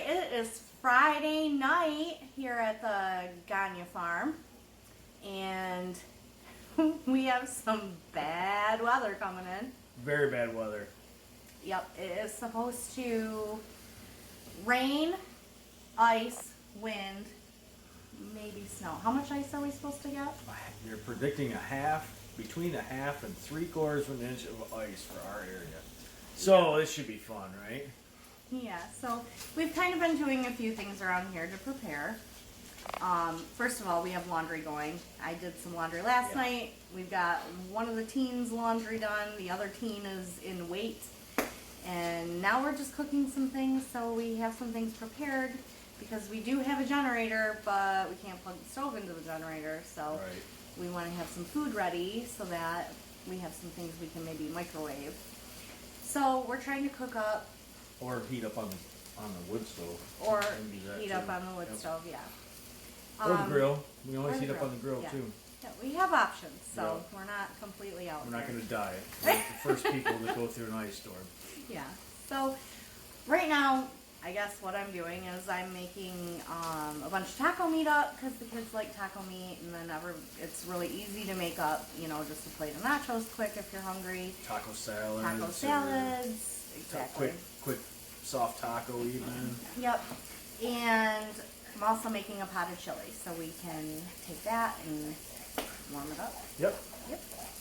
it is Friday night here at the Gagne farm, and we have some bad weather coming in. Very bad weather. Yep, it is supposed to rain, ice, wind, maybe snow. How much ice are we supposed to get? You're predicting between a half and 3/4 of an inch of ice for our area. So this should be fun, right? Yeah, so we've kind of been doing a few things around here to prepare. First of all, we have laundry going. I did some laundry last night. We've got one of the teens' laundry done. The other teen is in wait. And now we're just cooking some things, so we have some things prepared because we do have a generator, but we can't plug the stove into the generator. So we want to have some food ready so that we have some things we can maybe microwave. So we're trying to cook up. Or heat up on the wood stove. Or heat up on the wood stove, yeah. Or the grill. We always heat up on the grill, yeah. too. Yeah, we have options, so we're not completely out. We're not going to die. We're the first people that go through an ice storm. Yeah. So right now, I guess what I'm doing is I'm making a bunch of taco meat up because the kids like taco meat, and then it's really easy to make up, just a plate of nachos quick if you're hungry. Taco salads. Taco salads. Exactly. Quick soft taco even. Yep. And I'm also making a pot of chili, so we can take that and warm it up. Yep.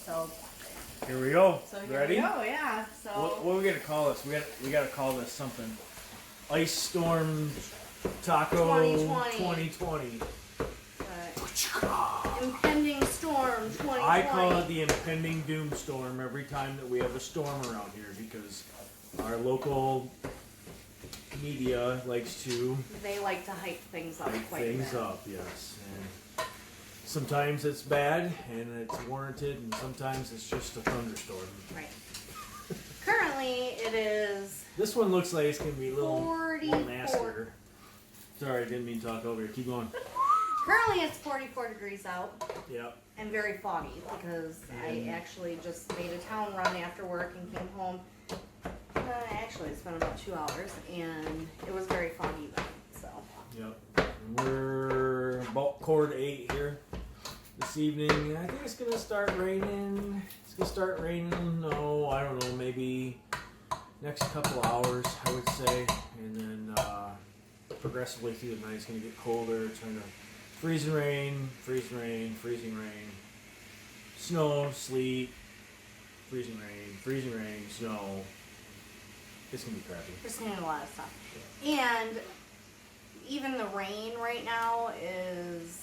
So here we go. So here Ready? we go, yeah. So what are we gonna call this? We gotta call this something. Ice Storm Taco 2020. Impending Storm 2020. I call it the Impending Doom Storm every time that we have a storm around here because our local media likes to. They like to hype things up quite a bit. Things up, yes. And sometimes it's bad and it's warranted, and sometimes it's just a thunderstorm. Right. Currently, it is. This one looks like it's gonna be a little 44. nastier. Sorry, I didn't mean to talk over you. Keep going. Currently, it's 44 degrees out. Yep. And very foggy because I actually just made a town run after work and came home. Actually, it's been about 2 hours, and it was very foggy then. So. Yep. And we're about 7:45 here this evening. I think it's gonna start raining. No, I don't know. Maybe next couple hours, I would say, and then progressively through the night, it's gonna get colder. It's gonna freezing rain, snow, sleet, freezing rain, snow. It's going to be crappy. There's going to be a lot of stuff. And even the rain right now is,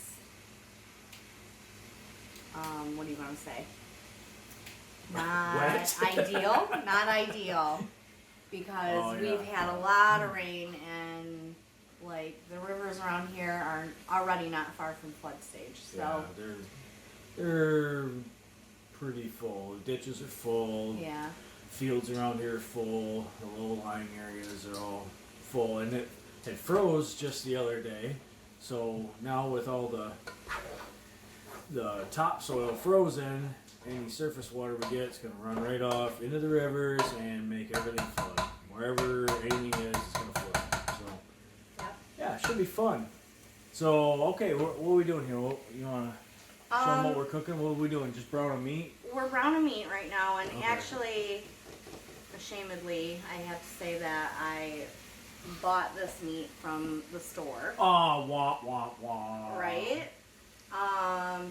what do you want to say? Not ideal. Not ideal. Because we've had a lot of rain, and the rivers around here are already not far from flood stage. So yeah, they're pretty full. The ditches are full. Yeah. Fields around here are full. The low-lying areas are all full, and it froze just the other day. So now with all the topsoil frozen, any surface water we get is going to run right off into the rivers and make everything flood. Wherever anything is, it's going to flood. So yeah, it should be fun. So okay, what are we doing here? You want to show them what we're cooking? What are we doing? Just browning meat? We're browning meat right now, and actually, ashamedly, I have to say that I bought this meat from the store. Oh, wah. Right?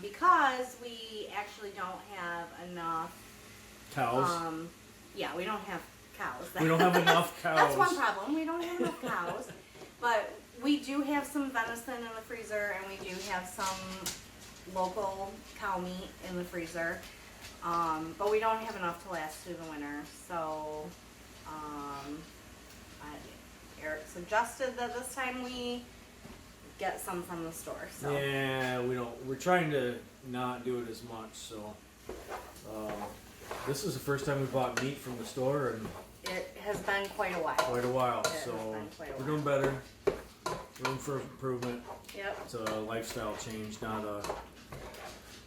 Because we actually don't have enough cows. Yeah, we don't have cows. We don't have enough cows. That's one problem. We don't have enough cows. But we do have some venison in the freezer, and we do have some local cow meat in the freezer. But we don't have enough to last through the winter, so Eric suggested that this time we get some from the store. So. Yeah, we don't. We're trying to not do it as much. So this is the first time we bought meat from the store, and it has been quite a while. So we're doing better. Room for improvement. Yep. It's a lifestyle change, not a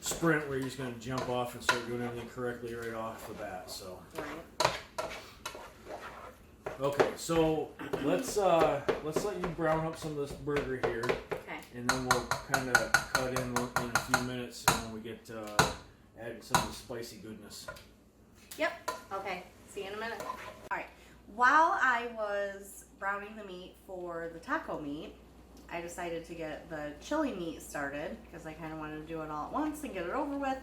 sprint where you're just going to jump off and start doing everything correctly right off the bat. So. Right. Okay, so let's let you brown up some of this burger here, Okay. and then we'll kind of cut in a few minutes when we get adding some of the spicy goodness. Yep. Okay. See you in a minute. All right. While I was browning the meat for the taco meat, I decided to get the chili meat started because I kind of wanted to do it all at once and get it over with.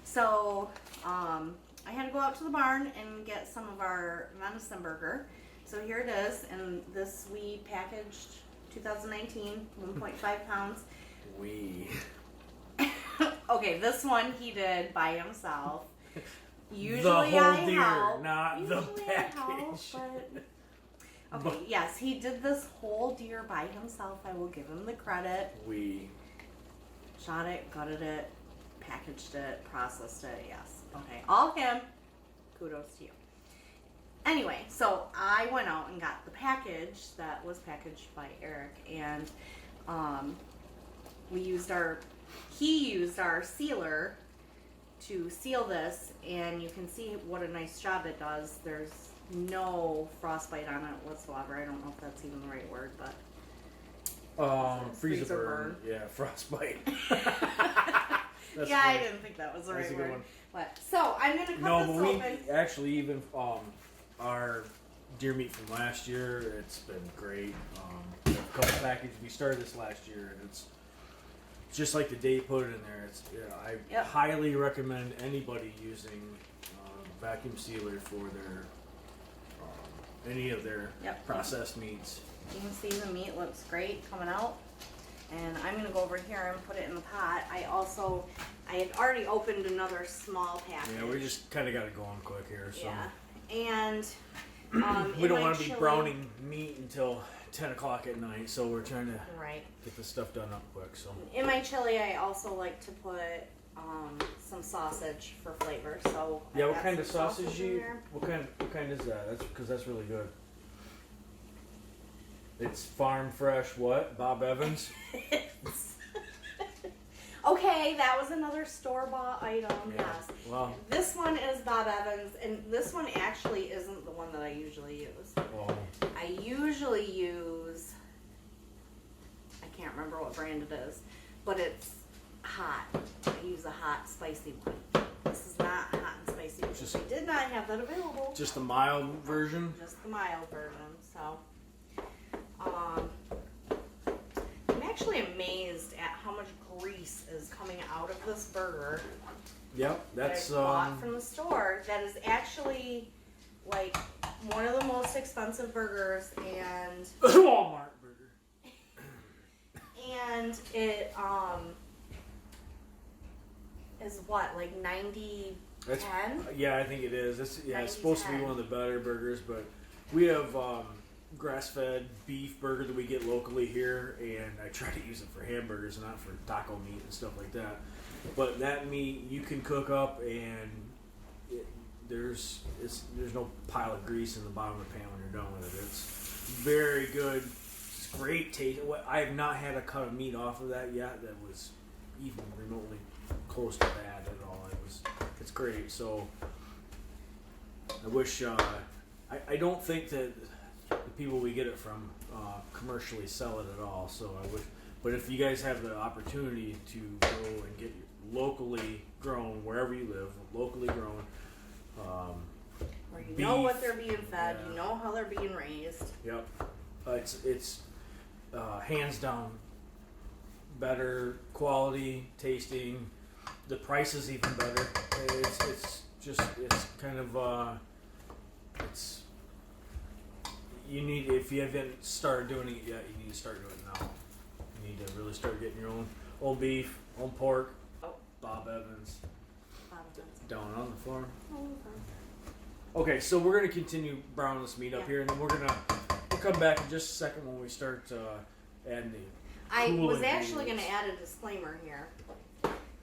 So I had to go out to the barn and get some of our venison burger. So here it is, and this we packaged 2019, 1.5 pounds. Okay, this one he did by himself. Usually the whole I deer, help. not Usually the I help, package. but okay, yes, he did this whole deer by himself. I will give him the credit. Shot it, gutted it, packaged it, processed it. Yes. Okay, all him. Kudos to you. Anyway, so I went out and got the package that was packaged by Eric, and he used our sealer to seal this, and you can see what a nice job it does. There's no frostbite on it whatsoever. I don't know if that's even the right word, but freezer burn. Yeah, frostbite. yeah, funny. I didn't think that was the right word. But so I'm gonna cut this open. We actually even our deer meat from last year, it's been great. A couple packages. We started this last year, and it's just like the day you put it in there. It's I highly recommend anybody using vacuum sealer for their any of their processed meats. You can see the meat looks great coming out. And I'm going to go over here and put it in the pot. I had already opened another small package. Yeah, we just kind of got it going quick here. So. Yeah. And we don't want to be browning meat until 10 o'clock at night, so we're trying to get this stuff done up quick. So in my chili, I also like to put some sausage for flavor. So yeah, what kind of sausage you? What kind is that? That's because that's really good. It's farm fresh. What? Bob Evans. Okay, that was another store-bought item. Yeah. Yes. Well, this one is Bob Evans, and this one actually isn't the one that I usually use. well, I usually use, I can't remember what brand it is, but it's hot. I use a hot, spicy one. This is not hot and spicy. I did not have that available. Just the mild version? Just the mild version. So, I'm actually amazed at how much grease is coming out of this burger. Yep, that's that I bought from the store. That is actually like one of the most expensive burgers, and Walmart burger. And it is what, like 90-10? Yeah, I think it is. It's supposed to be one of the better burgers, but we have grass-fed beef burger that we get locally here, and I try to use it for hamburgers, not for taco meat and stuff like that. But that meat you can cook up, and there's no pile of grease in the bottom of the pan when you're done with it. It's very good. It's great taste. I have not had a cut of meat off of that yet that was even remotely close to bad at all. It's great. So I wish I don't think that the people we get it from commercially sell it at all. So I wish, but if you guys have the opportunity to go and get locally grown wherever you live, locally grown. Where you beef, know what they're being fed, you know how they're being raised. Yep, it's hands down better quality, tasting. The price is even better. It's kind of you need, if you haven't started doing it yet, you need to start doing it now. You need to really start getting your own beef, own pork. Bob Evans. Down on the farm. Okay, so we're gonna continue browning this meat up here, and then we'll come back in just a second when we start adding the. I was actually gonna add a disclaimer here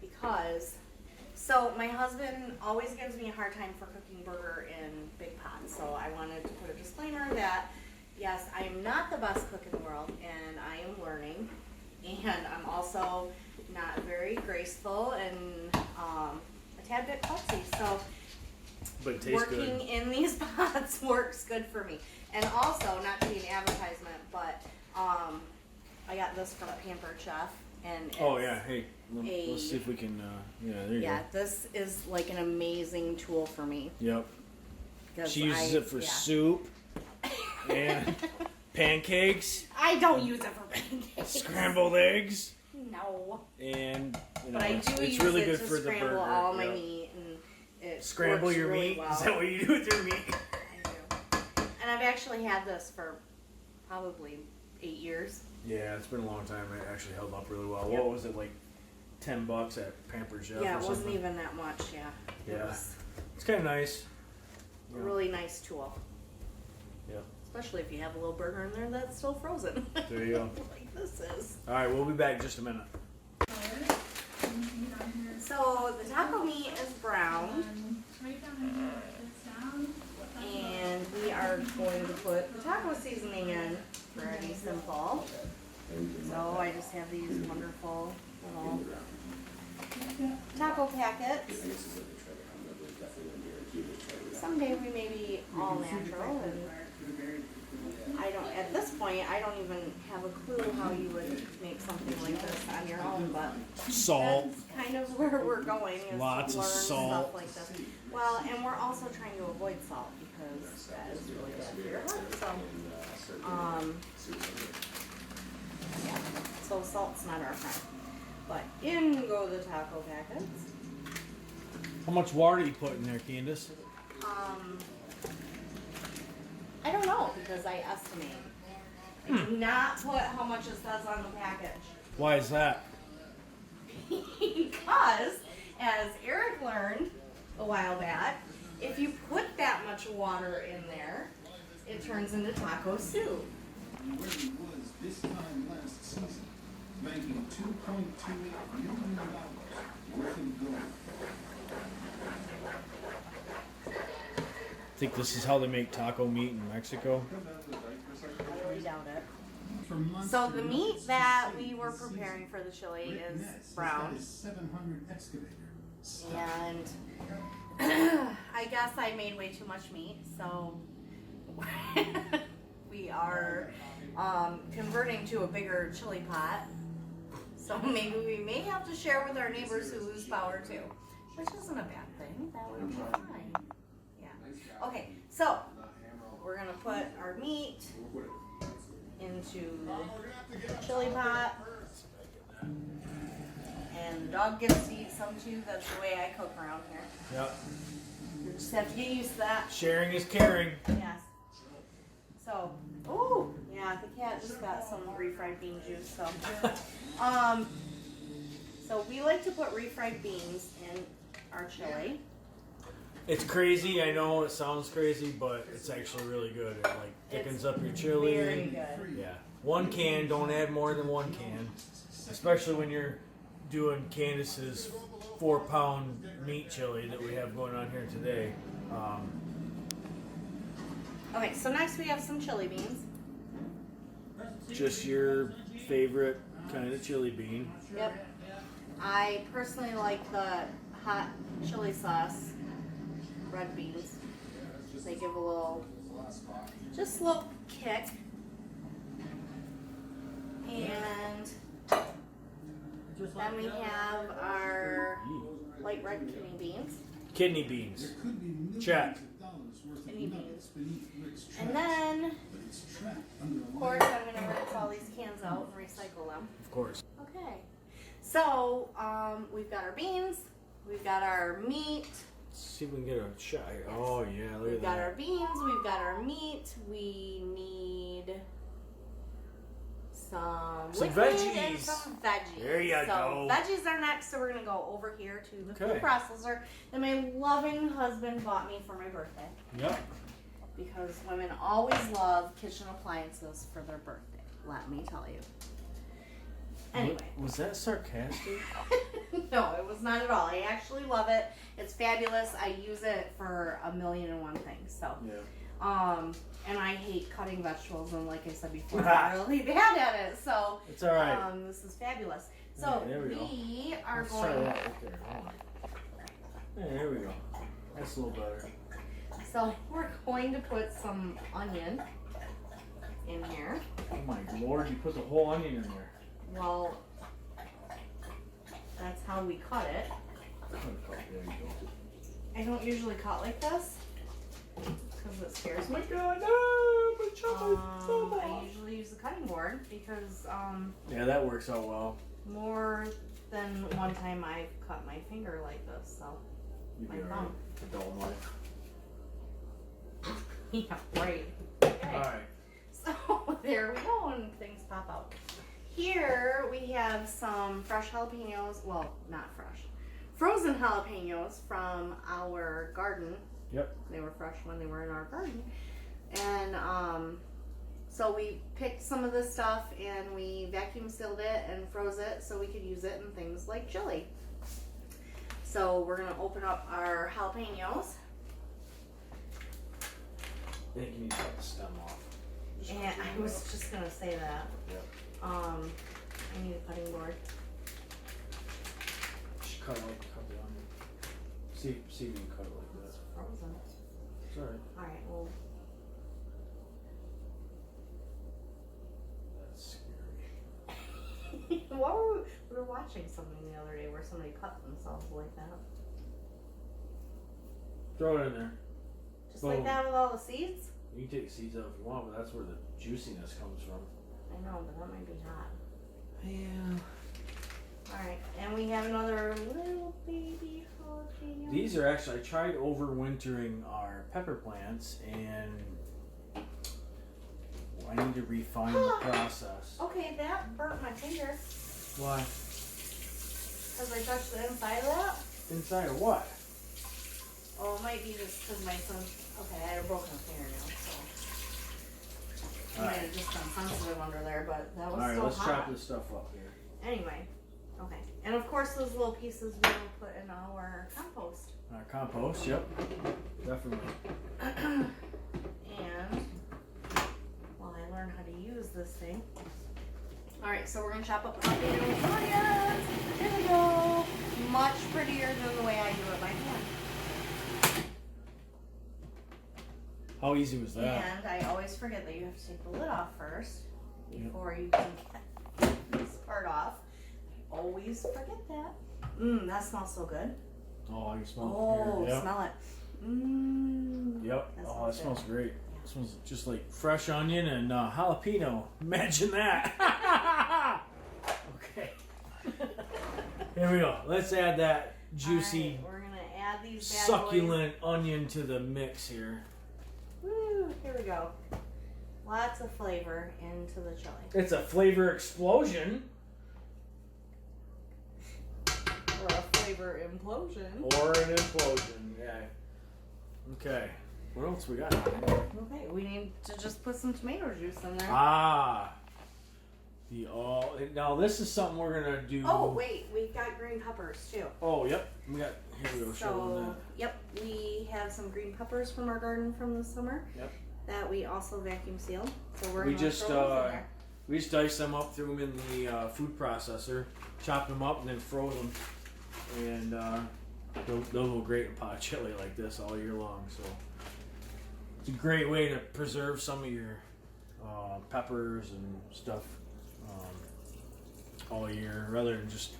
because my husband always gives me a hard time for cooking burger in big pots, so I wanted to put a disclaimer that yes, I am not the best cook in the world, and I am learning, and I'm also not very graceful and a tad bit klutzy. So But it tastes working good. in these pots works good for me. And also, not to be an advertisement, but I got this from Pampered Chef, and it's, Oh yeah, hey, let's see if we can. Yeah, there you yeah, this is like an amazing tool for me. go. Yep. She uses it for yeah. soup and pancakes, I don't use it for pancakes. scrambled eggs, No. And But I do it's use really it good to for the scramble burger. all my Yep. meat, and it Scramble works your really meat? well. Is that what you do with your meat? I do. And I've actually had this for probably 8 years. Yeah, it's been a long time. It actually held up really well. Yep. What was it, like $10 at Pampered Chef? Yeah, or it wasn't something? even that much. Yeah. It Yeah. was It's kind of nice. a really nice tool. Yep. Especially if you have a little burger in there that's still frozen. There you go. Like this is. All right, we'll be back in just a minute. So the taco meat is brown, and we are going to put the taco seasoning in. Pretty simple. So I just have these wonderful little taco packets. Someday we may be all natural, and I don't, at this point, I don't even have a clue how you would make something like this on your own, but Salt. that's kind of where we're going, is Lots to of learn salt. stuff like this. Well, and we're also trying to avoid salt because that is really bad for your heart. So, yeah, so salt's not our friend. But in go the taco packets. How much water you put in there, Candace? I don't know because I estimate. I do not put how much it says on the package. Why is that? Because, as Eric learned a while back, if you put that much water in there, it turns into taco soup. Where he was this time last season, making $2.28 million worth of gold. Think this is how they make taco meat in Mexico? I doubt it. For months So to the months meat this that season, we were this preparing season, for the chili Rick is Ness has got brown. his 700 excavator stuck. And I guess I made way too much meat, so we are converting to a bigger chili pot. So maybe we may have to share with our neighbors who lose power too, which isn't a bad thing. That would be fine. Yeah. Okay, so we're gonna put our meat into the chili pot. And the dog gets to eat some too. That's the way I cook around here. Yep. You just have to get used to that. Sharing is caring. Yes. So, oh, yeah, the cat just got some refried bean juice. So we like to put refried beans in our chili. It's crazy. I know it sounds crazy, but it's actually really good. It like thickens up your chili. Very good. Yeah. 1 can. Don't add more than 1 can, especially when you're doing Candace's 4-pound meat chili that we have going on here today. Okay, so next we have some chili beans. Just your favorite kind of chili bean. Yep. I personally like the hot chili sauce red beans. They give a little, just a little kick. And then we have our light red kidney beans. Kidney beans. There could be millions Check. of dollars worth of Kidney nuggets beneath Rick's And trash, then, but it's trapped under a of course, layer I'm going to rinse all these cans out and recycle them. Of course. Okay. So, we've got our beans. We've got our meat. Let's see if we can get a shot here. Oh yeah, look We've at got our that. beans, we've got our meat, we need some liquid and veggies. some veggies. There you go. Veggies are next, so we're gonna go over here to the Okay. food processor that my loving husband bought me for my birthday. Yep. Because women always love kitchen appliances for their birthday, let me tell you. Anyway. Was that sarcastic? No, it was not at all. I actually love it. It's fabulous. I use it for 1,000,001 things. So, Yeah. and I hate cutting vegetables, and like I said before, I'm really bad at it. So, It's all right. this is fabulous. So Yeah, there we go. we are Let's try going. that right there. Hold on. Yeah, there we go. That's a little better. So we're going to put some onion in here. Oh my lord, you put the whole onion in there. Well, that's how we cut it. There you go. I don't usually cut like this because it scares Oh me. my god, no! My chocolate I usually use the cutting board because yeah, that works out well. more than one time I cut my finger like this. So You'd be my alright. thumb. Adult life. Yeah, right. Okay. Alright. So there we go, and things pop out. Here we have some fresh jalapenos. Well, not fresh. Frozen jalapenos from our garden. Yep. They were fresh when they were in our garden. And so we picked some of this stuff and we vacuum sealed it and froze it so we could use it in things like chili. So we're going to open up our jalapenos. I think you need to cut the stem off. Just And cut I it was off. just going to say that. Yep. I need a cutting board. Just cut the onion. See if you can cut it like It's this. frozen. It's alright. Alright, well, That's scary. we were watching something the other day where somebody cut themselves like that. Throw it in there. Just like Boom. that with all the seeds? You can take the seeds out if you want, but that's where the juiciness comes from. I know, but that might be hot. Yeah. Alright, and we have another little baby jalapeno. These are actually, I tried overwintering our pepper plants and I need to refine the process. Okay, that burnt my finger. Why? Because I touched the inside of that. Inside of what? Oh, it might be just because my son. Okay, I had a broken fingernail, so. I might have just been sensitive under there, but that was Alright, so let's hot. chop this stuff up here. Anyway, okay. And of course, those little pieces we will put in our compost. Our compost, yep. Definitely. And while I learn how to use this thing. Alright, so we're going to chop up the jalapenos and onions. Here we go. Much prettier than the way I do it by hand. How easy was that? And I always forget that you have to take the lid off first before you can get this part off. I always forget that. That smells so good. Oh, I can smell it from Oh, here. Yep. smell it. Yep. That Oh, it smells smells good. great. It smells just like fresh onion and jalapeno. Imagine that. Okay. Here we go. Let's add that juicy, Alright, we're going to add these bad succulent onion to the mix here. boys. Woo, here we go. Lots of flavor into the chili. It's a flavor explosion. Or a flavor implosion. Or an implosion. Yeah. Okay. What else we got? Okay, we need to just put some tomato juice in there. Ah. Now this is something we're gonna do. Oh, wait, we've got green peppers too. Oh, yep. We got. Here we go. Show So, them yep, we have some green peppers from our garden from the summer. Yep. That we also vacuum sealed. So we're We gonna just, throw those in there. We just diced them up, threw them in the food processor, chopped them up, and then froze them. And those will great in pot chili like this all year long. So it's a great way to preserve some of your peppers and stuff all year, rather than just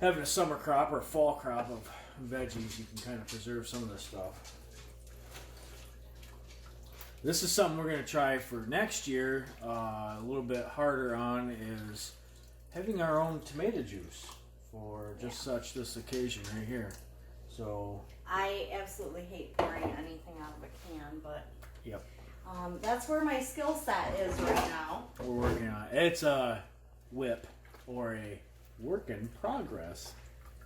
having a summer crop or a fall crop of veggies. You can kind of preserve some of this stuff. This is something we're going to try for next year. A little bit harder on is having our own tomato juice for just such this occasion right here. So I absolutely hate pouring anything out of a can, but yep, that's where my skill set is right now. we're working on it. It's a whip or a work in progress.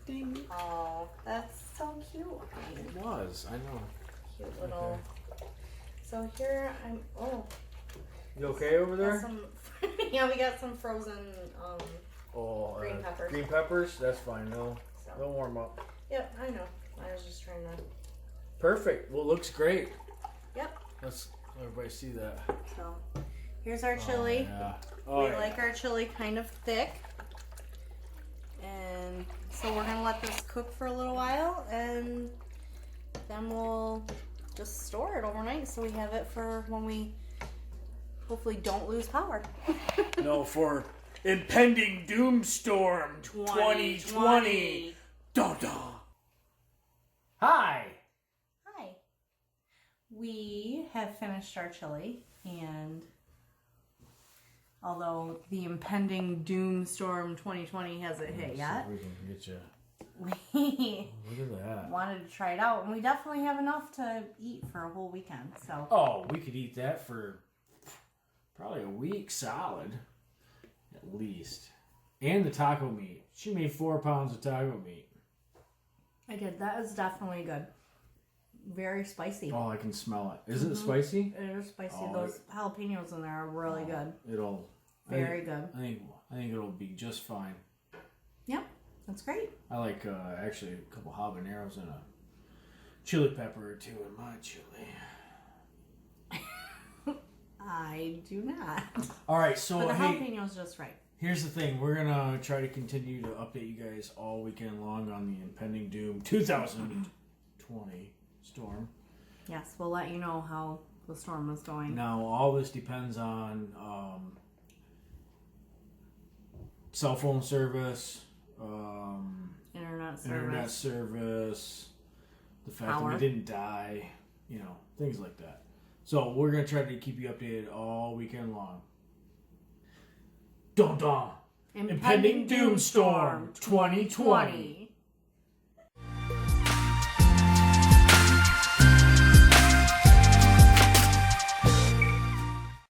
Ding. Oh, that's so cute. It was. I know. Cute little. So here I'm. Oh, You okay over got there? some. Yeah, we got some frozen. Green peppers. Green peppers. That's fine. They'll So. warm up. Yep, I know. I was just trying to. Perfect. Well, it looks great. Yep. Let's let everybody see that. So here's our chili. Oh, yeah. Oh, We yeah. like our chili kind of thick. And so we're going to let this cook for a little while and then we'll just store it overnight so we have it for when we hopefully don't lose power. No, for Impending Doom Storm 2020. Dun dun. Hi. Hi. We have finished our chili, and although the Impending Doom Storm 2020 hasn't hit yet, We can get you. we Look at that. wanted to try it out, and we definitely have enough to eat for a whole weekend. So Oh, we could eat that for probably a week solid, at least. And the taco meat. She made 4 pounds of taco meat. I did. That is definitely good. Very spicy. Oh, I can smell it. Is it spicy? It is spicy. Oh, Those jalapenos in there are really good. It'll. Very good. I think it'll be just fine. Yep, that's great. I like actually a couple habaneros and a chili pepper or two in my chili. I do not. All right, so But the hey, jalapenos just right. here's the thing. We're gonna try to continue to update you guys all weekend long on the Impending Doom 2020 storm. Yes, we'll let you know how the storm is going. Now, all this depends on cell phone service, Internet service, the fact Power. that we didn't die, things like that. So we're gonna try to keep you updated all weekend long. Dun dun! Impending Doom Storm 2020.